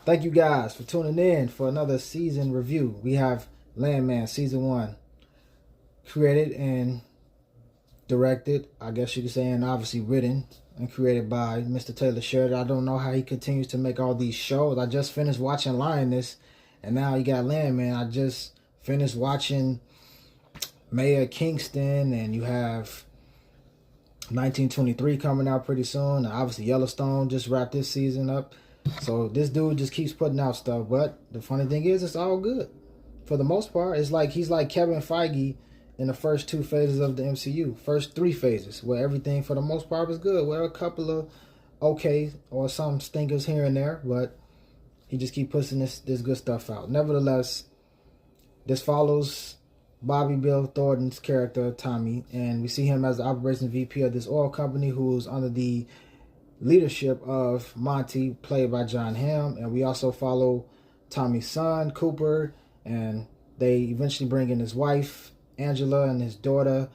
Thank you guys for tuning in for another season review. We have Landman Season 1, created and directed, I guess you could say, and obviously written and created by Mr. Taylor Sheridan. I don't know how he continues to make all these shows. I just finished watching Lioness, and now he got Landman. I just finished watching Mayor Kingston, and you have 1923 coming out pretty soon. Obviously, Yellowstone just wrapped this season up. So this dude just keeps putting out stuff. But the funny thing is, it's all good. For the most part, it's like he's like Kevin Feige in the first two phases of the MCU. First three phases, where everything for the most part was good. Well, a couple of okay or some stinkers here and there, but he just keep pushing this good stuff out. Nevertheless, this follows Bobby Bill Thornton's character, Tommy, and we see him as the operations VP of this oil company who's under the leadership of Monty, played by John Hamm. And we also follow Tommy's son, Cooper, and they eventually bring in his wife, Angela, and his daughter.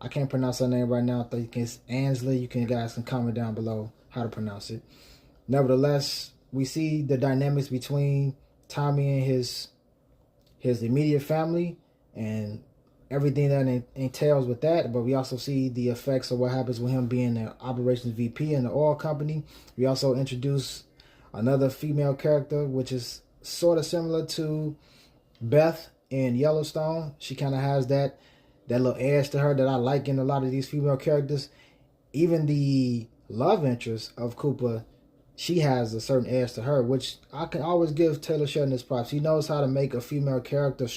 I can't pronounce her name right now. I think it's Ansley. You guys can comment down below how to pronounce it. Nevertheless, we see the dynamics between Tommy and his immediate family and everything that entails with that. But we also see the effects of what happens with him being the operations VP in the oil company. We also introduce another female character, which is sort of similar to Beth in Yellowstone. She kind of has that little edge to her that I like in a lot of these female characters. Even the love interest of Cooper, she has a certain edge to her, which I can always give Taylor Sheridan his props. He knows how to make a female character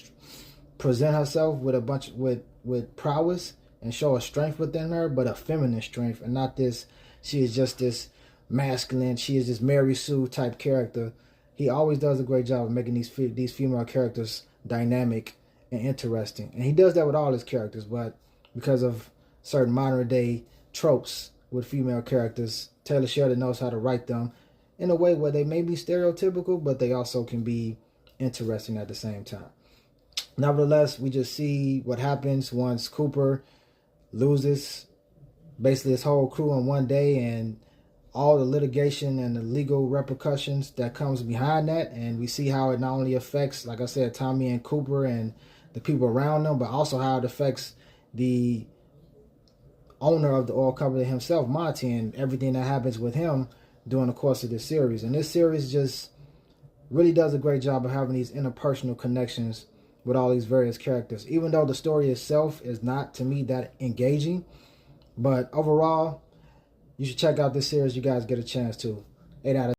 present herself with a bunch with prowess and show a strength within her, but a feminine strength, and not this. She is just this masculine. She is this Mary Sue type character. He always does a great job of making these female characters dynamic and interesting, and he does that with all his characters. But because of certain modern day tropes with female characters, Taylor Sheridan knows how to write them in a way where they may be stereotypical, but they also can be interesting at the same time. Nevertheless, we just see what happens once Cooper loses basically his whole crew in one day, and all the litigation and the legal repercussions that comes behind that. And we see how it not only affects, like I said, Tommy and Cooper and the people around them, but also how it affects the owner of the oil company himself, Monty, and everything that happens with him during the course of this series. And this series just really does a great job of having these interpersonal connections with all these various characters, even though the story itself is not, to me, that engaging. But overall, you should check out this series. You guys get a chance to. 8 out of